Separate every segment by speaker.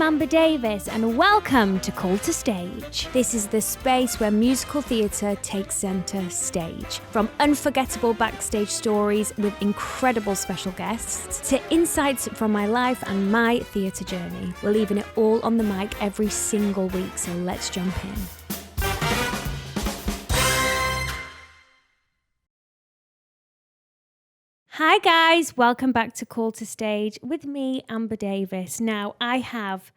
Speaker 1: I'm Amber Davies and welcome to Call to Stage. This is the space where musical theatre takes centre stage. From unforgettable backstage stories with incredible special guests to insights from my life and my theatre journey. We're leaving it all on the mic every single week, so let's jump in. Hi guys, welcome back to Call to Stage with me, Amber Davies. Now, I have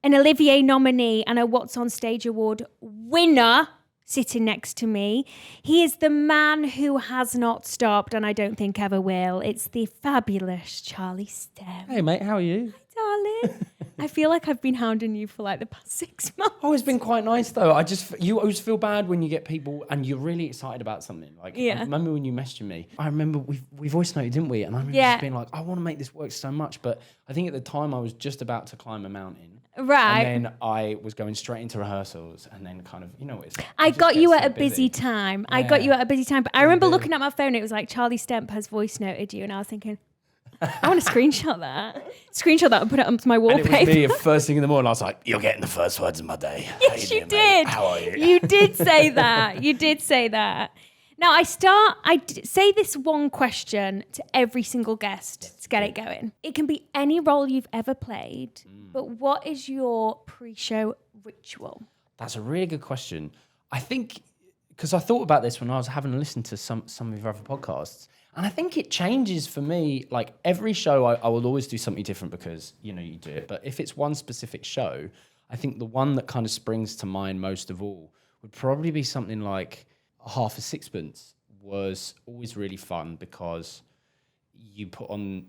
Speaker 1: an Olivier nominee and a WhatsOnStage Award winner sitting next to me. He is the man who has not stopped and I don't think ever will. It's the fabulous Charlie Stemp.
Speaker 2: Hey mate, how are you?
Speaker 1: Hi, darling. I feel like I've been hounding you for like the past 6 months.
Speaker 2: Oh, it's been quite nice though. You always feel bad when you get people and you're really excited about something. Like,
Speaker 1: yeah.
Speaker 2: I remember when you messaged me. I remember we voice noted, didn't we? And I remember just being like, I want to make this work so much. But I think at the time I was just about to climb a mountain.
Speaker 1: Right.
Speaker 2: And then I was going straight into rehearsals and then kind of, you know what it's like.
Speaker 1: I got you at a busy time. Yeah. I got you at a busy time. But I remember looking at my phone, it was like Charlie Stemp has voice noted you. And I was thinking, I want to screenshot that. Screenshot that and put it onto my wallpaper.
Speaker 2: And it was me first thing in the morning. I was like, you're getting the first words of my day.
Speaker 1: Yes, you did.
Speaker 2: Mate? How are you?
Speaker 1: You did say that. You did say that. Now, I say this one question to every single guest to get it going. It can be any role you've ever played, but what is your pre-show ritual?
Speaker 2: That's a really good question. I think, because I thought about this when I was having a listen to some of your other podcasts, and I think it changes for me. Like every show, I will always do something different because, you know, you do it. But if it's one specific show, I think the one that kind of springs to mind most of all would probably be something like Half A Sixpence. Was always really fun because you put on,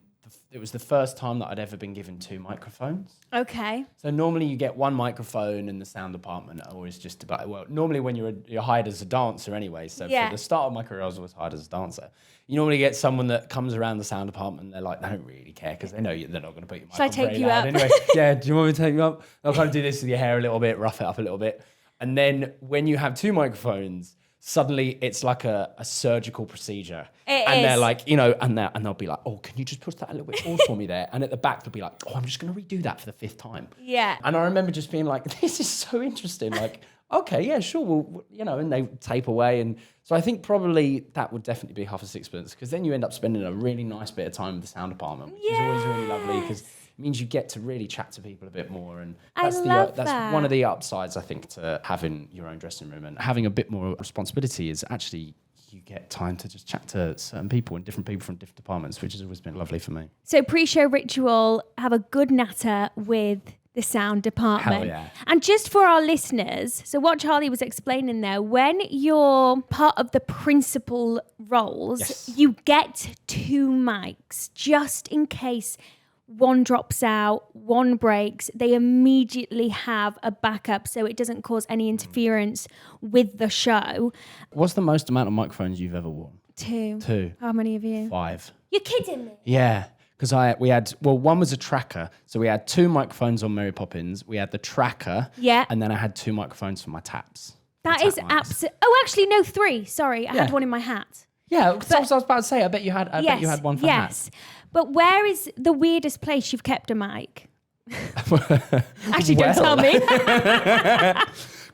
Speaker 2: it was the first time that I'd ever been given 2 microphones.
Speaker 1: Okay.
Speaker 2: So normally you get 1 microphone and the sound department are always just about, well, normally when you're hired as a dancer anyway, so for the start of my career I was always hired as a dancer. You normally get someone that comes around the sound department and they're like, they don't really care because they know they're not going to put your microphone.
Speaker 1: Should I take you up?
Speaker 2: Anyway, yeah, do you want me to take you up? They'll kind of do this with your hair a little bit, rough it up a little bit. And then when you have 2 microphones, suddenly it's like a surgical procedure. They're like, you know, and they'll be like, oh, can you just push that a little bit forward for me there? And at the back, they'll be like, oh, I'm just going to redo that for the 5th time.
Speaker 1: Yeah.
Speaker 2: And I remember just being like, this is so interesting. Like, okay, yeah, sure. Well, you know, and they tape away. And so I think probably that would definitely be Half A Sixpence because then you end up spending a really nice bit of time with the sound department, which is always really lovely because it means you get to really chat to people a bit more. And that's that's one of the upsides, I think, to having your own dressing room and having a bit more responsibility is actually you get time to just chat to certain people and different people from different departments, which has always been lovely for me.
Speaker 1: So pre-show ritual, have a good natter with the sound department.
Speaker 2: Hell yeah.
Speaker 1: And just for our listeners, so what Charlie was explaining there, when you're part of the principal roles, you get 2 mics just in case one drops out, one breaks, they immediately have a backup so it doesn't cause any interference with the show.
Speaker 2: What's the most amount of microphones you've ever worn?
Speaker 1: 2.
Speaker 2: 2.
Speaker 1: How many of you?
Speaker 2: 5.
Speaker 1: You're kidding me?
Speaker 2: Yeah. Because we had, one was a tracker. So we had 2 microphones on Mary Poppins. We had the tracker.
Speaker 1: Yeah.
Speaker 2: And then I had 2 microphones for my taps.
Speaker 1: That is absolutely... Oh, actually, no, 3. Sorry, I had one in my hat.
Speaker 2: Yeah, that's what I was about to say. I bet you had one for hats.
Speaker 1: But where is the weirdest place you've kept a mic? Actually, don't tell me.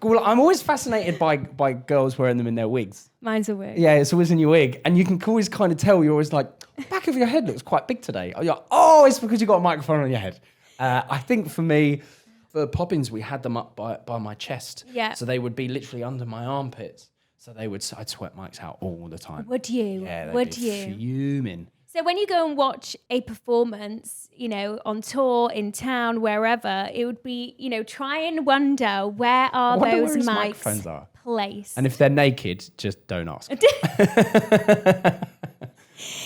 Speaker 2: Well, I'm always fascinated by girls wearing them in their wigs.
Speaker 1: Mine's a wig.
Speaker 2: Yeah, it's always in your wig. And you can always kind of tell, you're always like, the back of your head looks quite big today. You're like, oh, it's because you got a microphone on your head. I think for me, for Poppins, we had them up by my chest.
Speaker 1: Yeah.
Speaker 2: So they would be literally under my armpits. So I'd sweat mics out all the time.
Speaker 1: Would you?
Speaker 2: Yeah,
Speaker 1: Would
Speaker 2: you? Fuming.
Speaker 1: So when you go and watch a performance, you know, on tour, in town, wherever, it would be, you know, try and wonder where those mics
Speaker 2: are
Speaker 1: placed.
Speaker 2: And if they're naked, just don't ask.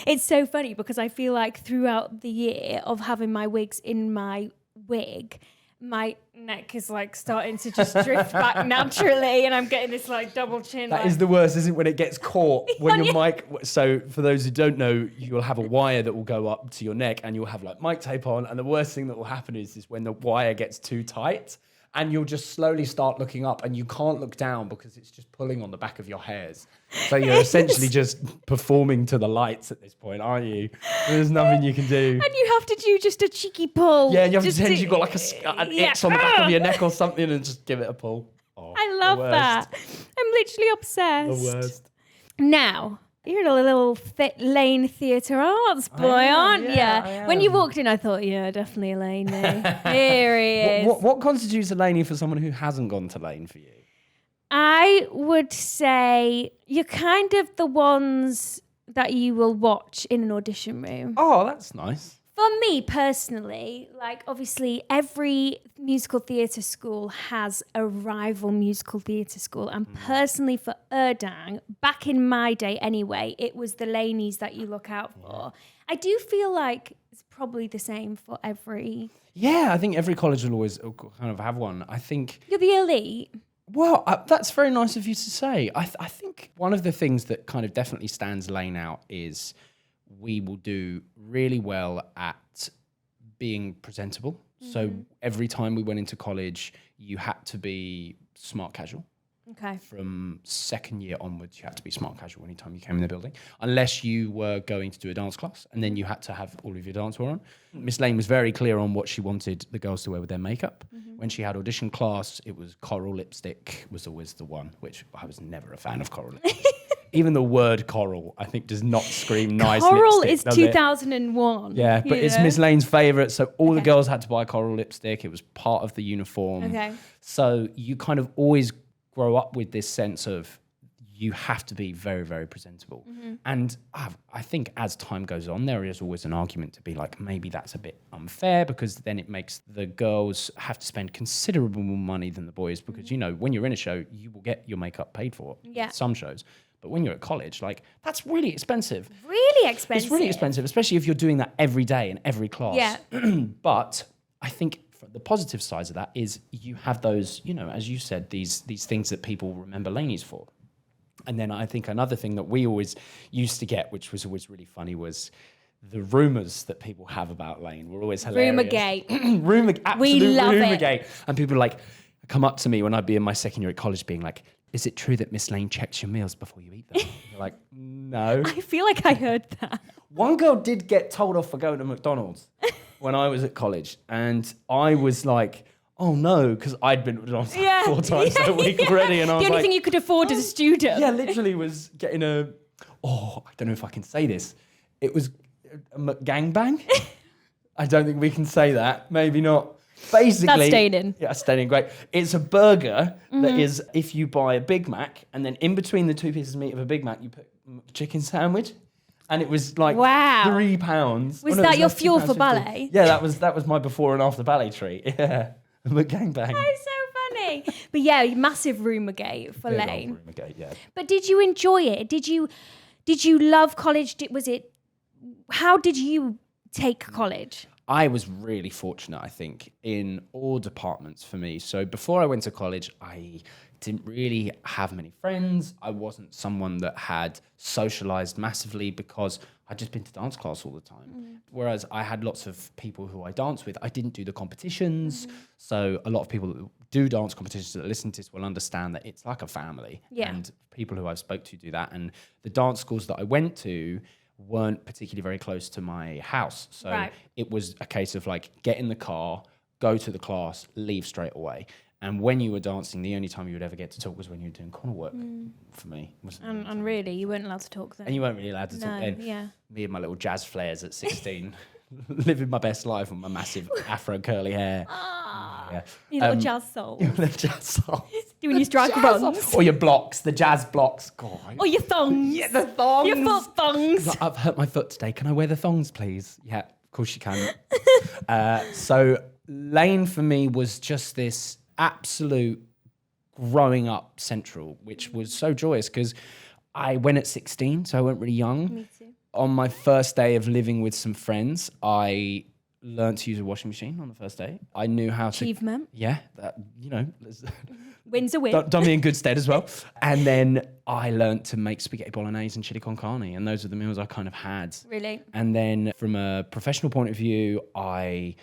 Speaker 1: It's so funny because I feel like throughout the year of having my wigs in my wig, my neck is like starting to just drift back naturally and I'm getting this like double chin.
Speaker 2: That is the worst, isn't it, when it gets caught when your mic... So for those who don't know, you'll have a wire that will go up to your neck and you'll have like mic tape on, and the worst thing that will happen is when the wire gets too tight and you'll just slowly start looking up, and you can't look down because it's just pulling on the back of your hairs. So you're essentially just performing to the lights at this point, aren't you? There's nothing you can do.
Speaker 1: And you have to do just a cheeky pull.
Speaker 2: Yeah, you have to pretend you've got like an X on the back of your neck or something and just give it a pull. Oh,
Speaker 1: I love that. I'm literally obsessed.
Speaker 2: The worst.
Speaker 1: Now, you're a little fit Laine Theatre Arts boy, aren't you? When you walked in, I thought, yeah, definitely a Laine. Here he is.
Speaker 2: What constitutes a Laine for someone who hasn't gone to Laine for you?
Speaker 1: I would say you're kind of the ones that you will watch in an audition room.
Speaker 2: Oh, that's nice.
Speaker 1: For me personally, like obviously every musical theatre school has a rival musical theatre school. And personally for Erdang, back in my day anyway, it was the Lainies that you look out for. I do feel like it's probably the same for every...
Speaker 2: Yeah, I think every college will always kind of have one. I think...
Speaker 1: You're the elite.
Speaker 2: Well, that's very nice of you to say. I think one of the things that kind of definitely stands Laine out is... we will do really well at being presentable. So every time we went into college, you had to be smart casual.
Speaker 1: Okay.
Speaker 2: From second year onwards, you had to be smart casual anytime you came in the building, unless you were going to do a dance class, and then you had to have all of your dance wear on. Miss Laine was very clear on what she wanted the girls to wear with their makeup. When she had audition class, it was coral lipstick was always the one, which I was never a fan of coral lipstick. Even the word coral, I think, does not scream nice
Speaker 1: coral
Speaker 2: lipstick,
Speaker 1: is 2001.
Speaker 2: Yeah, but it's Miss Laine's favourite, so all the girls had to buy coral lipstick. It was part of the uniform.
Speaker 1: Okay.
Speaker 2: So you kind of always grow up with this sense of you have to be very, very presentable. And I think as time goes on, there is always an argument to be like, maybe that's a bit unfair because then it makes the girls have to spend considerable more money than the boys because, you know, when you're in a show, you will get your makeup paid for.
Speaker 1: Yeah.
Speaker 2: Some shows. But when you're at college, like, that's really expensive.
Speaker 1: Really expensive.
Speaker 2: It's really expensive, especially if you're doing that every day in every class.
Speaker 1: Yeah.
Speaker 2: But I think the positive sides of that is you have those, you know, as you said, these things that people remember Lainies for. And then I think another thing that we always used to get, which was always really funny, was the rumours that people have about Laine were always hilarious.
Speaker 1: Rumourgate.
Speaker 2: Absolute
Speaker 1: we love
Speaker 2: rumourgate.
Speaker 1: it.
Speaker 2: And people like come up to me when I'd be in my second year at college being like, is it true that Miss Laine checks your meals before you eat them? You're like, no.
Speaker 1: I feel like I heard that.
Speaker 2: One girl did get told off for going to McDonald's when I was at college. And I was like, oh no, because I'd been to McDonald's 4 times a week already. And I was
Speaker 1: the only
Speaker 2: like,
Speaker 1: thing you could afford as a student.
Speaker 2: yeah, literally was getting I don't know if I can say this. It was a McGangbang. I don't think we can say that. Maybe not. Basically,
Speaker 1: that's staying in.
Speaker 2: Yeah, staying in. Great. It's a burger that is, if you buy a Big Mac and then in between the 2 pieces of meat of a Big Mac, you put a chicken sandwich. And it was like £3.
Speaker 1: Was that your fuel for
Speaker 2: £2.50.
Speaker 1: ballet?
Speaker 2: Yeah, that was my before and after ballet treat. Yeah, a McGangbang.
Speaker 1: That's so funny. But yeah, massive rumourgate for
Speaker 2: Big
Speaker 1: Laine.
Speaker 2: old Rumourgate, yeah.
Speaker 1: But did you enjoy it? Did you love college? How did you take college?
Speaker 2: I was really fortunate, I think, in all departments for me. So before I went to college, I didn't really have many friends. I wasn't someone that had socialized massively because I'd just been to dance class all the time. Whereas I had lots of people who I danced with. I didn't do the competitions. So a lot of people that do dance competitions that listen to this will understand that it's like a family.
Speaker 1: Yeah.
Speaker 2: And people who I've spoke to do that. And the dance schools that I went to weren't particularly very close to my house. So it was a case of like, get in the car, go to the class, leave straight away. And when you were dancing, the only time you would ever get to talk was when you were doing corner work for me.
Speaker 1: And really, you weren't allowed to talk then?
Speaker 2: And you weren't really allowed to talk then.
Speaker 1: Yeah.
Speaker 2: Me and my little jazz flares at 16, living my best life with my massive afro curly hair.
Speaker 1: Yeah. Your little jazz soul.
Speaker 2: The jazz soul.
Speaker 1: Doing your strike runs.
Speaker 2: Or your blocks, the jazz blocks. God.
Speaker 1: Or your thongs.
Speaker 2: Yeah, the thongs.
Speaker 1: Your foot thongs.
Speaker 2: I've hurt my foot today. Can I wear the thongs, please? Yeah, of course you can. So Laine for me was just this absolute growing up central, which was so joyous because I went at 16, so I went really young.
Speaker 1: Me too.
Speaker 2: On my first day of living with some friends, I learned to use a washing machine on the first day. I knew how to...
Speaker 1: Achievement.
Speaker 2: Yeah, that, you know...
Speaker 1: Win's a win.
Speaker 2: Done me in good stead as well. And then I learned to make spaghetti bolognese and chili con carne, and those are the meals I kind of had.
Speaker 1: Really?
Speaker 2: And then from a professional point of view, I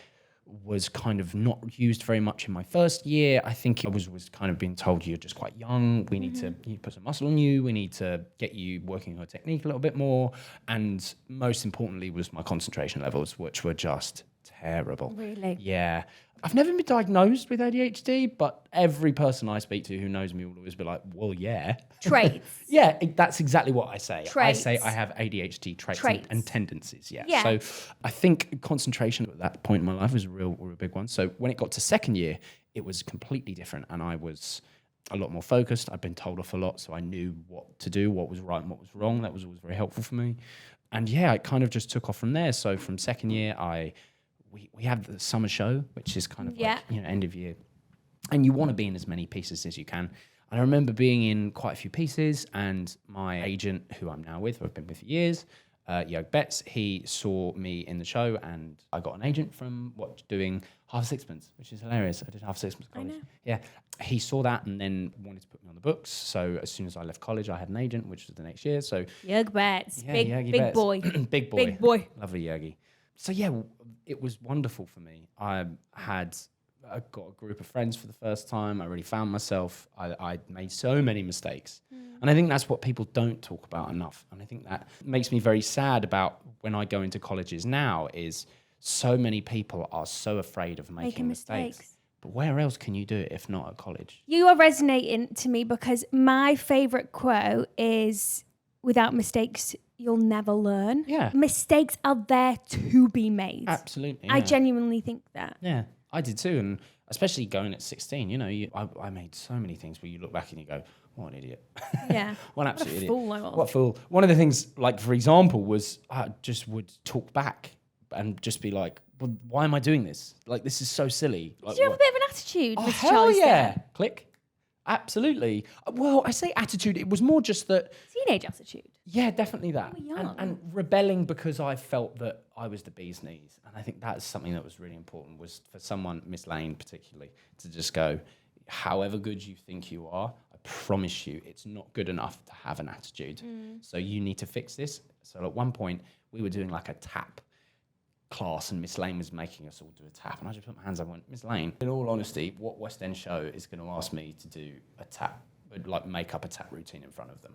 Speaker 2: was kind of not used very much in my first year. I think I was kind of being told you're just quite young. We need to put some muscle on you. We need to get you working your technique a little bit more. And most importantly was my concentration levels, which were just terrible.
Speaker 1: Really?
Speaker 2: Yeah. I've never been diagnosed with ADHD, but every person I speak to who knows me will always be like, well, yeah.
Speaker 1: Traits.
Speaker 2: Yeah, that's exactly what I say.
Speaker 1: Traits.
Speaker 2: I say I have ADHD traits. And tendencies,
Speaker 1: Yeah.
Speaker 2: So I think concentration at that point in my life was a real big one. So when it got to second year, it was completely different, and I was a lot more focused. I'd been told off a lot, so I knew what to do, what was right and what was wrong. That was always very helpful for me. And yeah, it kind of just took off from there. So from second year, we have the summer show, which is kind of like, end of year. And you want to be in as many pieces as you can. And I remember being in quite a few pieces, and my agent, who I'm now with, who I've been with for years, Bert, he saw me in the show, and I got an agent from doing Half A Sixpence, which is hilarious. I did Half A Sixpence at college. Yeah. He saw that and then wanted to put me on the books. So as soon as I left college, I had an agent, which was the next year. So
Speaker 1: Bert, big boy.
Speaker 2: Big boy.
Speaker 1: Big boy.
Speaker 2: Lovely Yergi. So yeah, it was wonderful for me. I got a group of friends for the first time. I really found myself. I made so many mistakes. And I think that's what people don't talk about enough. And I think that makes me very sad about when I go into colleges now is so many people are so afraid of making mistakes. But where else can you do it if not at college?
Speaker 1: You are resonating to me because my favourite quote is, without mistakes, you'll never learn.
Speaker 2: Yeah.
Speaker 1: Mistakes are there to be made.
Speaker 2: Absolutely. Yeah.
Speaker 1: I genuinely think that.
Speaker 2: Yeah, I did too. And especially going at 16, I made so many things where you look back and you go, what an idiot.
Speaker 1: Yeah.
Speaker 2: What an absolute
Speaker 1: What a
Speaker 2: idiot.
Speaker 1: fool I was.
Speaker 2: What a fool. One of the things, like, for example, was I just would talk back and just be like, well, why am I doing this? Like, this is so silly. Like,
Speaker 1: Did you have a bit of an attitude,
Speaker 2: Oh,
Speaker 1: Mr.
Speaker 2: hell
Speaker 1: Charlie
Speaker 2: yeah.
Speaker 1: Stemp?
Speaker 2: Click. Absolutely. Well, I say attitude. It was more just that.
Speaker 1: Teenage attitude.
Speaker 2: Yeah, definitely that.
Speaker 1: You were young.
Speaker 2: And rebelling because I felt that I was the bee's knees. And I think that's something that was really important, was for someone, Miss Laine particularly, to just go, however good you think you are, I promise you it's not good enough to have an attitude. So you need to fix this. So at one point, we were doing like a tap class, and Miss Laine was making us all do a tap, and I just put my hands up and went, Miss Laine, in all honesty, what West End show is going to ask me to do a tap, like make up a tap routine in front of them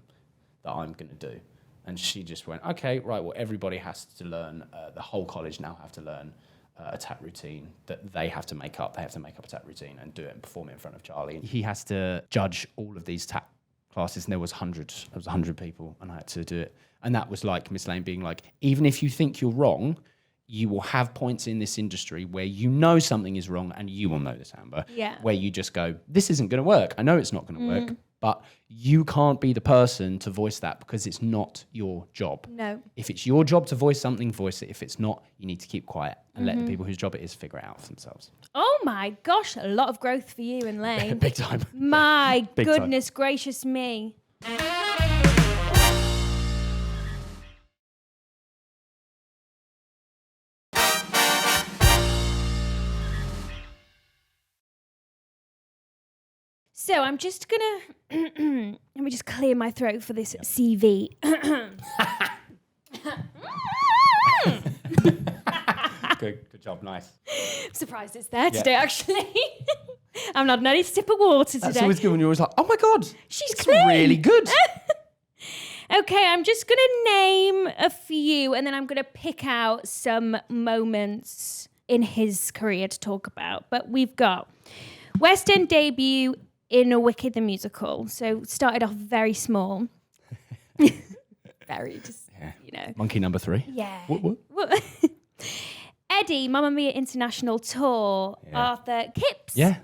Speaker 2: that I'm going to do? And she just went, okay, right, well, everybody has to learn, the whole college now have to learn a tap routine that they have to make up. They have to make up a tap routine and do it and perform it in front of Charlie. He has to judge all of these tap classes, and there was 100 people, and I had to do it. And that was like Miss Laine being like, even if you think you're wrong, you will have points in this industry where you know something is wrong, and you will know this, Amber, where you just go, this isn't going to work. I know it's not going to work, but you can't be the person to voice that because it's not your job.
Speaker 1: No.
Speaker 2: If it's your job to voice something, voice it. If it's not, you need to keep quiet and let the people whose job it is figure it out for themselves.
Speaker 1: Oh my gosh, a lot of growth for you and Laine.
Speaker 2: Big time.
Speaker 1: My
Speaker 2: Big
Speaker 1: goodness gracious me. So I'm just gonna let me just clear my throat for this CV.
Speaker 2: Good job, nice.
Speaker 1: Surprised it's there today, actually. I'm not any sip of water today.
Speaker 2: That's always good when you're always like, oh my God,
Speaker 1: she's
Speaker 2: it's
Speaker 1: clean.
Speaker 2: really good.
Speaker 1: Okay, I'm just going to name a few, and then I'm going to pick out some moments in his career to talk about. But we've got West End debut in A Wicked the Musical. So started off very small. Very just,
Speaker 2: Monkey number 3.
Speaker 1: Yeah.
Speaker 2: What?
Speaker 1: Eddie, Mamma Mia International Tour, Arthur Kipps.
Speaker 2: Yeah.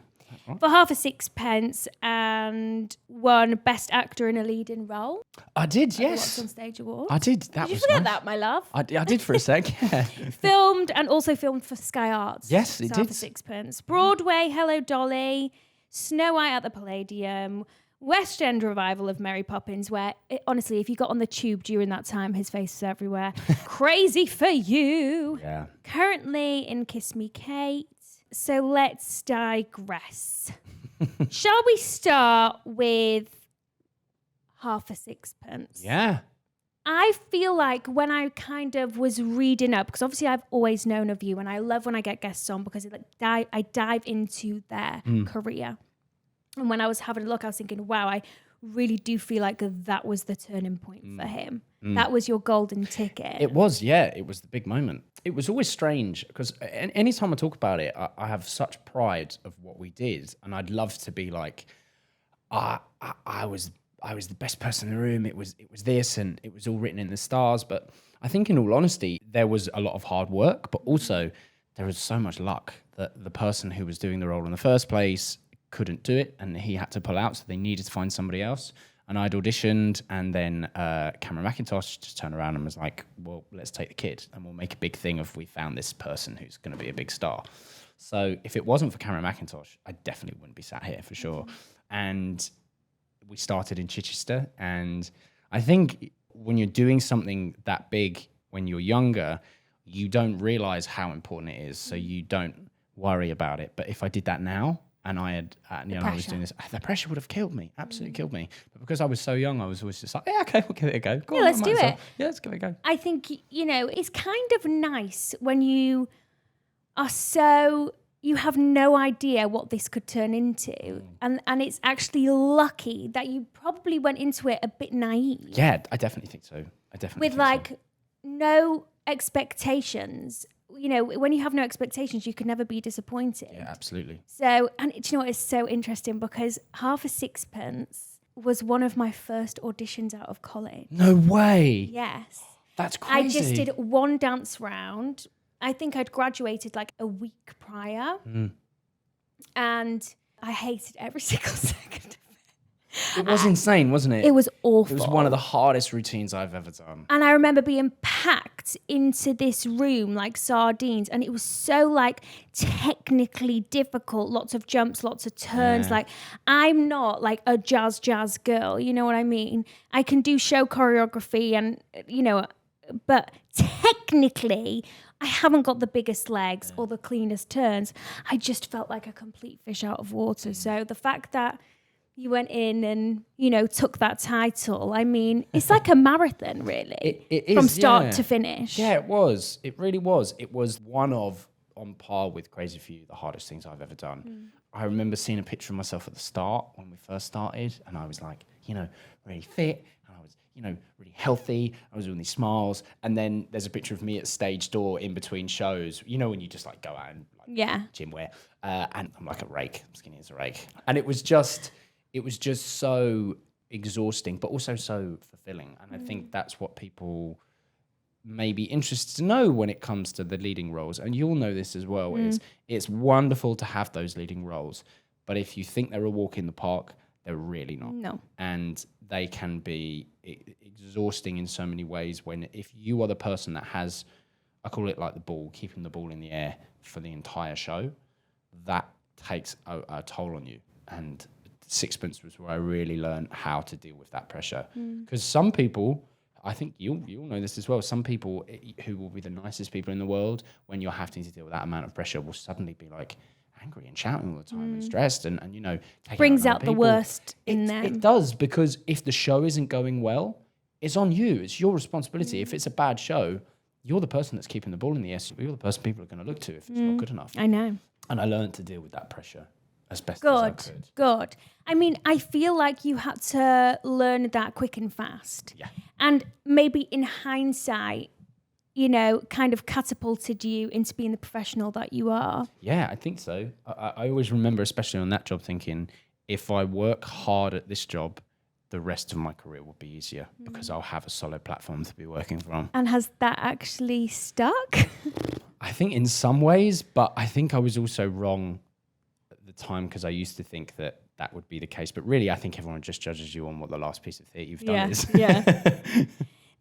Speaker 1: For Half A Sixpence, and won Best Actor in a Leading Role.
Speaker 2: I did,
Speaker 1: Yes. WhatsOnStage Award.
Speaker 2: I did. That
Speaker 1: Did you
Speaker 2: was
Speaker 1: forget
Speaker 2: nice.
Speaker 1: that, my love?
Speaker 2: I did for a sec, yeah.
Speaker 1: Filmed and also filmed for Sky Arts.
Speaker 2: Yes, it
Speaker 1: So
Speaker 2: did.
Speaker 1: Half A Sixpence. Broadway, Hello Dolly, Snow White at the Palladium, West End revival of Mary Poppins, where, honestly, if you got on the tube during that time, his face was everywhere. Crazy for You.
Speaker 2: Yeah.
Speaker 1: Currently in Kiss Me Kate. So let's digress. Shall we start with Half A Sixpence?
Speaker 2: Yeah.
Speaker 1: I feel like when I kind of was reading up, because obviously I've always known of you, and I love when I get guests on because I dive into their career. And when I was having a look, I was thinking, wow, I really do feel like that was the turning point for him. That was your golden ticket.
Speaker 2: It was, yeah. It was the big moment. It was always strange because anytime I talk about it, I have such pride of what we did, and I'd love to be like, I was the best person in the room. It was this, and it was all written in the stars. But I think, in all honesty, there was a lot of hard work, but also there was so much luck that the person who was doing the role in the first place couldn't do it, and he had to pull out, so they needed to find somebody else. And I'd auditioned, and then Cameron Mackintosh just turned around and was like, well, let's take the kid, and we'll make a big thing of we found this person who's going to be a big star. So if it wasn't for Cameron Mackintosh, I definitely wouldn't be sat here for sure. And we started in Chichester, and I think when you're doing something that big when you're younger, you don't realise how important it is, so you don't worry about it. But if I did that now, and I had, I was doing this, the pressure would have killed me, absolutely killed me. But because I was so young, I was always just like, yeah, okay, we'll give it a go. Go on,
Speaker 1: let's do it.
Speaker 2: Yeah, let's give it a go.
Speaker 1: I think, it's kind of nice when you are so, you have no idea what this could turn into. And it's actually lucky that you probably went into it a bit naive.
Speaker 2: Yeah, I definitely think so.
Speaker 1: With no expectations. When you have no expectations, you can never be disappointed.
Speaker 2: Yeah, absolutely.
Speaker 1: So, and do you know what is so interesting? Because Half A Sixpence was one of my first auditions out of college.
Speaker 2: No way.
Speaker 1: Yes.
Speaker 2: That's crazy.
Speaker 1: I just did one dance round. I think I'd graduated like a week prior. And I hated every single second.
Speaker 2: It was insane, wasn't it?
Speaker 1: It was awful.
Speaker 2: It was one of the hardest routines I've ever done.
Speaker 1: And I remember being packed into this room like sardines, and it was so like technically difficult. Lots of jumps, lots of turns.
Speaker 2: Yeah.
Speaker 1: Like, I'm not like a jazz girl, you know what I mean? I can do show choreography and, but technically I haven't got the biggest legs or the cleanest turns. I just felt like a complete fish out of water. So the fact that you went in and, took that title. I mean, it's like a marathon, really.
Speaker 2: It is,
Speaker 1: from start to finish.
Speaker 2: Yeah, it was. It really was. It was one of, on par with Crazy for You, the hardest things I've ever done. I remember seeing a picture of myself at the start when we first started, and I was like, really fit, and I was, really healthy. I was doing these smiles, and then there's a picture of me at stage door in between shows. When you just like go out and gym wear, and I'm like a rake, I'm skinny as a rake, and it was just so exhausting, but also so fulfilling. And I think that's what people may be interested to know when it comes to the leading roles. And you'll know this as well, is it's wonderful to have those leading roles. But if you think they're a walk in the park, they're really not.
Speaker 1: No.
Speaker 2: And they can be exhausting in so many ways when if you are the person that has, I call it like the ball, keeping the ball in the air for the entire show, that takes a toll on you. And Sixpence was where I really learned how to deal with that pressure. Because some people, I think you'll know this as well, some people who will be the nicest people in the world, when you're having to deal with that amount of pressure, will suddenly be like angry and shouting all the time and stressed and
Speaker 1: brings out the worst in them.
Speaker 2: It does, because if the show isn't going well, it's on you. It's your responsibility. If it's a bad show, you're the person that's keeping the ball in the air. You're the person people are going to look to if it's not good enough.
Speaker 1: I know.
Speaker 2: And I learned to deal with that pressure as best as I could.
Speaker 1: Good. I mean, I feel like you had to learn that quick and fast.
Speaker 2: Yeah.
Speaker 1: And maybe in hindsight, kind of catapulted you into being the professional that you are.
Speaker 2: Yeah, I think so. I always remember, especially on that job, thinking, if I work hard at this job, the rest of my career will be easier because I'll have a solid platform to be working from.
Speaker 1: And has that actually stuck?
Speaker 2: I think in some ways, but I think I was also wrong at the time because I used to think that would be the case. But really, I think everyone just judges you on what the last piece of theatre you've done is.
Speaker 1: Yeah.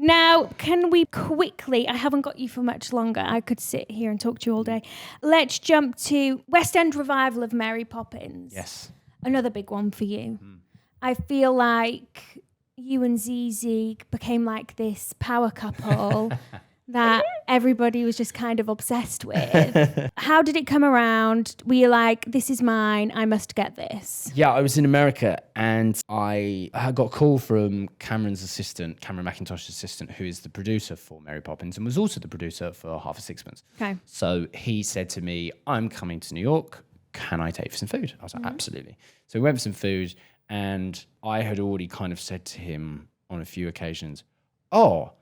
Speaker 1: Now, can we quickly, I haven't got you for much longer. I could sit here and talk to you all day. Let's jump to West End revival of Mary Poppins.
Speaker 2: Yes.
Speaker 1: Another big one for you. I feel like you and Zizi became like this power couple that everybody was just kind of obsessed with. How did it come around? Were you like, this is mine, I must get this?
Speaker 2: Yeah, I was in America and I got a call from Cameron's assistant, Cameron Mackintosh's assistant, who is the producer for Mary Poppins and was also the producer for Half A Sixpence.
Speaker 1: Okay.
Speaker 2: So he said to me, I'm coming to New York. Can I take you for some food? I was like, absolutely. So we went for some food and I had already kind of said to him on a few occasions, oh,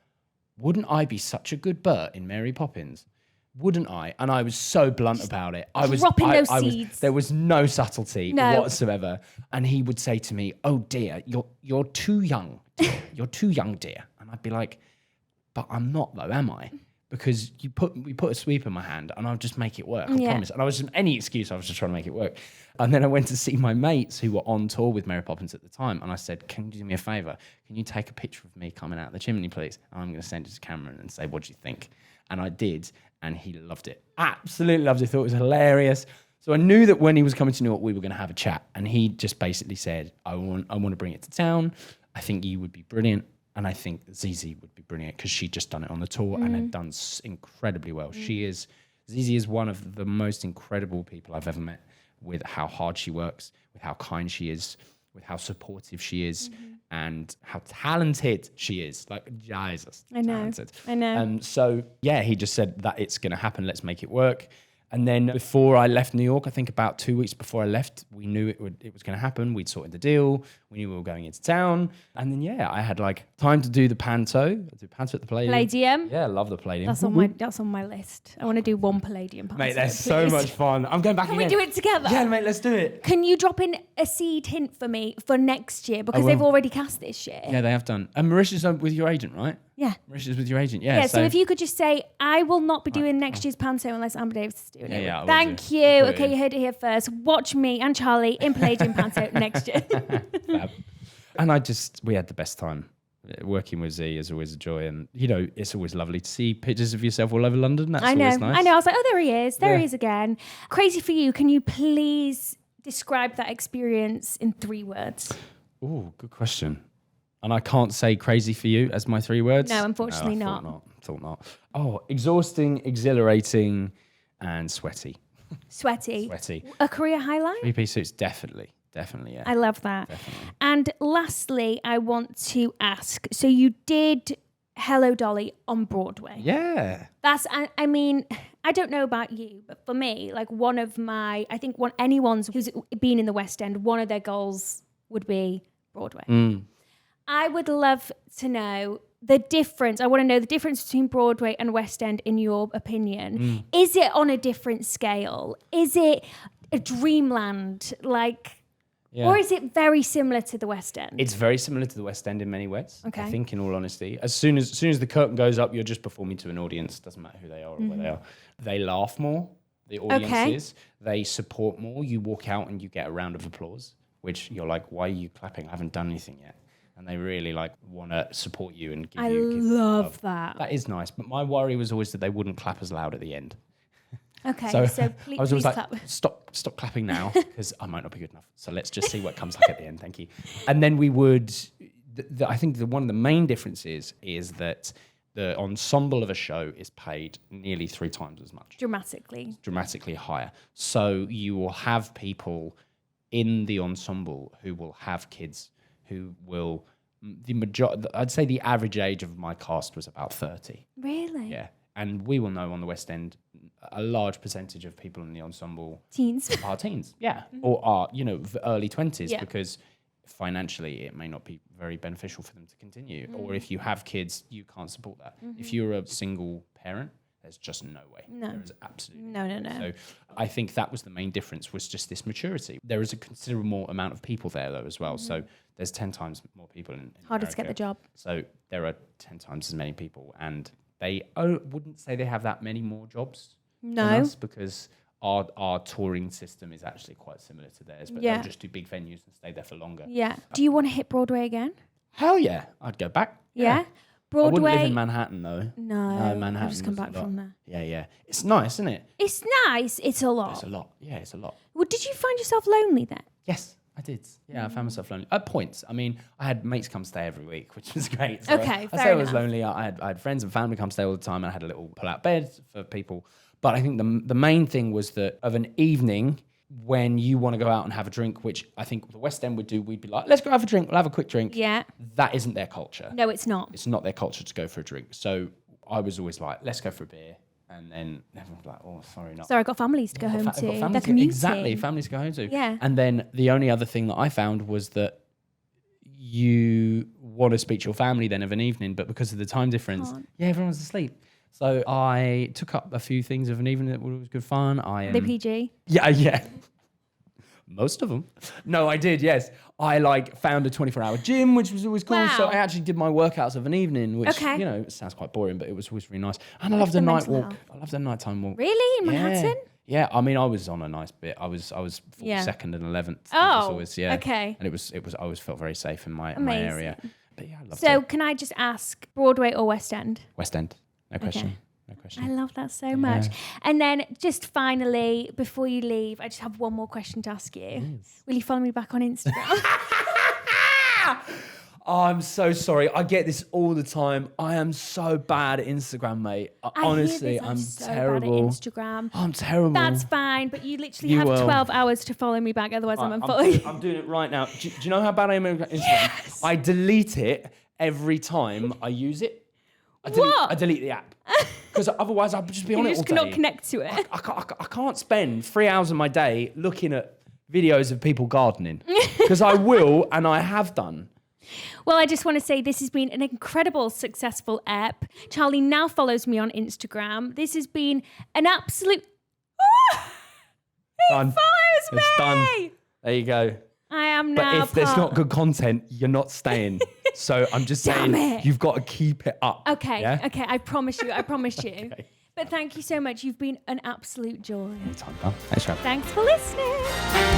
Speaker 2: wouldn't I be such a good Bert in Mary Poppins? Wouldn't I? And I was so blunt about it.
Speaker 1: Dropping those seeds.
Speaker 2: There was no subtlety whatsoever. And he would say to me, oh dear, you're too young. Dear. You're too young, dear. And I'd be like, but I'm not though, am I? Because we put a sweep in my hand and I'll just make it work, I promise. And I was just, any excuse, I was just trying to make it work. And then I went to see my mates who were on tour with Mary Poppins at the time. And I said, can you do me a favour? Can you take a picture of me coming out the chimney, please? And I'm going to send it to Cameron and say, what do you think? And I did. And he loved it. Absolutely loved it. Thought it was hilarious. So I knew that when he was coming to New York, we were going to have a chat. And he just basically said, I want to bring it to town. I think you would be brilliant. And I think Zizi would be brilliant because she'd just done it on the tour and had done incredibly well. Zizi is one of the most incredible people I've ever met, with how hard she works, with how kind she is, with how supportive she is, and how talented she is. Like, Jesus.
Speaker 1: I know.
Speaker 2: So, yeah, he just said that it's going to happen. Let's make it work. And then before I left New York, I think about 2 weeks before I left, we knew it was going to happen. We'd sorted the deal. We knew we were going into town. And then, yeah, I had like time to do the panto. I did panto at the Palladium. Yeah, I love the Palladium.
Speaker 1: That's on my list. I want to do one Palladium panto.
Speaker 2: Mate, that's so much fun. I'm going back
Speaker 1: Can
Speaker 2: again.
Speaker 1: we do it together?
Speaker 2: Yeah, mate, let's do it.
Speaker 1: Can you drop in a seed hint for me for next year? Because they've already cast this year.
Speaker 2: Yeah, they have done. And Marisha's with your agent, right?
Speaker 1: Yeah.
Speaker 2: Marisha's with your agent,
Speaker 1: yeah. So if you could just say, I will not be doing next year's panto unless Amber Davies is doing it.
Speaker 2: Yeah,
Speaker 1: Thank you. Okay, you heard it here first. Watch me and Charlie in Palladium panto next year.
Speaker 2: Fab. And we had the best time. Working with Z is always a joy. And, you know, it's always lovely to see pictures of yourself all over London. That's always nice.
Speaker 1: I know. I was like, oh, there he is. There he is again. Crazy for you. Can you please describe that experience in 3 words?
Speaker 2: Oh, good question. And I can't say crazy for you as my 3 words?
Speaker 1: No, unfortunately not.
Speaker 2: Thought not. Oh, exhausting, exhilarating, and sweaty.
Speaker 1: Sweaty. A career highlight?
Speaker 2: 3-piece suits, definitely, yeah.
Speaker 1: I love that.
Speaker 2: Definitely.
Speaker 1: And lastly, I want to ask, so you did Hello, Dolly on Broadway.
Speaker 2: Yeah.
Speaker 1: I mean, I don't know about you, but for me, like anyone's who's been in the West End, one of their goals would be Broadway. I would love to know the difference. I want to know the difference between Broadway and West End in your opinion. Is it on a different scale? Is it a dreamland? Or is it very similar to the West End?
Speaker 2: It's very similar to the West End in many ways.
Speaker 1: Okay.
Speaker 2: I think, in all honesty, as soon as the curtain goes up, you're just performing to an audience. Doesn't matter who they are or where they are. They laugh more. The audiences. They support more. You walk out and you get a round of applause, which you're like, why are you clapping? I haven't done anything yet. And they really want to support you and give you
Speaker 1: love that.
Speaker 2: That is nice. But my worry was always that they wouldn't clap as loud at the end.
Speaker 1: Okay, so please,
Speaker 2: I was always like,
Speaker 1: clap.
Speaker 2: Stop clapping now, because I might not be good enough. So let's just see what comes like at the end. Thank you. And then we would, I think one of the main differences is that the ensemble of a show is paid nearly 3 times as much. Dramatically higher. So you will have people in the ensemble who will have kids who will, I'd say the average age of my cast was about 30.
Speaker 1: Really?
Speaker 2: Yeah. And we will know on the West End, a large percentage of people in the ensemble are teens. Yeah. Or are, early 20s, because financially it may not be very beneficial for them to continue. Or if you have kids, you can't support that. If you're a single parent, there's just no way.
Speaker 1: No.
Speaker 2: There is absolutely
Speaker 1: no.
Speaker 2: So I think that was the main difference, was just this maturity. There is a considerable amount of people there, though, as well. So there's 10 times more people in
Speaker 1: Harder
Speaker 2: America.
Speaker 1: to get the job.
Speaker 2: So there are 10 times as many people. And they wouldn't say they have that many more jobs than us, because our touring system is actually quite similar to theirs. But they'll just do big venues and stay there for longer.
Speaker 1: Yeah. Do you want to hit Broadway again?
Speaker 2: Hell yeah. I'd go back.
Speaker 1: Yeah. Broadway.
Speaker 2: I wouldn't live in Manhattan, though.
Speaker 1: No,
Speaker 2: Manhattan.
Speaker 1: I've just come back from there.
Speaker 2: Yeah. It's nice, isn't it?
Speaker 1: It's nice. It's a lot.
Speaker 2: It's a lot. Yeah, it's a lot.
Speaker 1: Well, did you find yourself lonely there?
Speaker 2: Yes, I did. Yeah, I found myself lonely. At points. I mean, I had mates come stay every week, which was great. So
Speaker 1: Okay,
Speaker 2: I
Speaker 1: fair
Speaker 2: say I was
Speaker 1: enough.
Speaker 2: lonely. I had friends and family come stay all the time, and I had a little pull-out bed for people. But I think the main thing was that of an evening when you want to go out and have a drink, which I think the West End would do, we'd be like, let's go have a drink. We'll have a quick drink.
Speaker 1: Yeah.
Speaker 2: That isn't their culture.
Speaker 1: No, it's not.
Speaker 2: It's not their culture to go for a drink. So I was always like, let's go for a beer. And then everyone's like, oh, sorry, not.
Speaker 1: So I got families to go home
Speaker 2: I've got
Speaker 1: to.
Speaker 2: families
Speaker 1: They're
Speaker 2: to-
Speaker 1: commuting.
Speaker 2: Exactly, families to go home to.
Speaker 1: Yeah.
Speaker 2: And then the only other thing that I found was that you want to speak to your family then of an evening, but because of the time difference, everyone's asleep. So I took up a few things of an evening that was good fun.
Speaker 1: They PG?
Speaker 2: Yeah. Most of them. No, I did, yes. I found a 24-hour gym, which was always cool.
Speaker 1: Wow.
Speaker 2: So I actually did my workouts of an evening, which,
Speaker 1: Okay.
Speaker 2: it sounds quite boring, but it was always really nice. And I loved the
Speaker 1: the
Speaker 2: night
Speaker 1: mental
Speaker 2: walk.
Speaker 1: health.
Speaker 2: I loved the nighttime walk.
Speaker 1: Really? In Manhattan?
Speaker 2: Yeah, I mean, I was on a nice bit. I was 42nd and 11th. It was
Speaker 1: Oh,
Speaker 2: always,
Speaker 1: okay.
Speaker 2: And it was. I always felt very safe in my
Speaker 1: Amazing.
Speaker 2: area. But yeah, I loved
Speaker 1: So
Speaker 2: it.
Speaker 1: can I just ask, Broadway or West End?
Speaker 2: West End, no question.
Speaker 1: Okay.
Speaker 2: No question.
Speaker 1: I love that so much. And then just finally, before you leave, I just have one more question to ask you.
Speaker 2: Yes.
Speaker 1: Will you follow me back on Instagram?
Speaker 2: Oh, I'm so sorry. I get this all the time. I am so bad at Instagram, mate. Honestly, I'm
Speaker 1: so
Speaker 2: terrible.
Speaker 1: bad at Instagram.
Speaker 2: I'm terrible.
Speaker 1: That's fine, but you literally
Speaker 2: You
Speaker 1: have
Speaker 2: will.
Speaker 1: 12 hours to follow me back, otherwise I'm unfollowing you.
Speaker 2: I'm doing it right now. Do you know how bad I am at Instagram? I delete it every time I use it.
Speaker 1: What?
Speaker 2: I delete the app. Because otherwise I'll just be on
Speaker 1: You
Speaker 2: it all
Speaker 1: just
Speaker 2: day.
Speaker 1: cannot connect to it.
Speaker 2: I can't spend 3 hours of my day looking at videos of people gardening. Because I will, and I have done.
Speaker 1: Well, I just want to say this has been an incredible, successful ep. Charlie now follows me on Instagram. This has been an absolute... He
Speaker 2: Done.
Speaker 1: follows me!
Speaker 2: It's done. There you go.
Speaker 1: I am
Speaker 2: But
Speaker 1: now
Speaker 2: if there's
Speaker 1: part-
Speaker 2: not good content, you're not staying. So I'm just
Speaker 1: Damn
Speaker 2: saying,
Speaker 1: it.
Speaker 2: you've got to keep it up.
Speaker 1: Okay,
Speaker 2: yeah?
Speaker 1: okay, I promise you.
Speaker 2: Okay.
Speaker 1: But thank you so much. You've been an absolute joy.
Speaker 2: Anytime, pal. Thanks, Rob.
Speaker 1: Thanks for listening.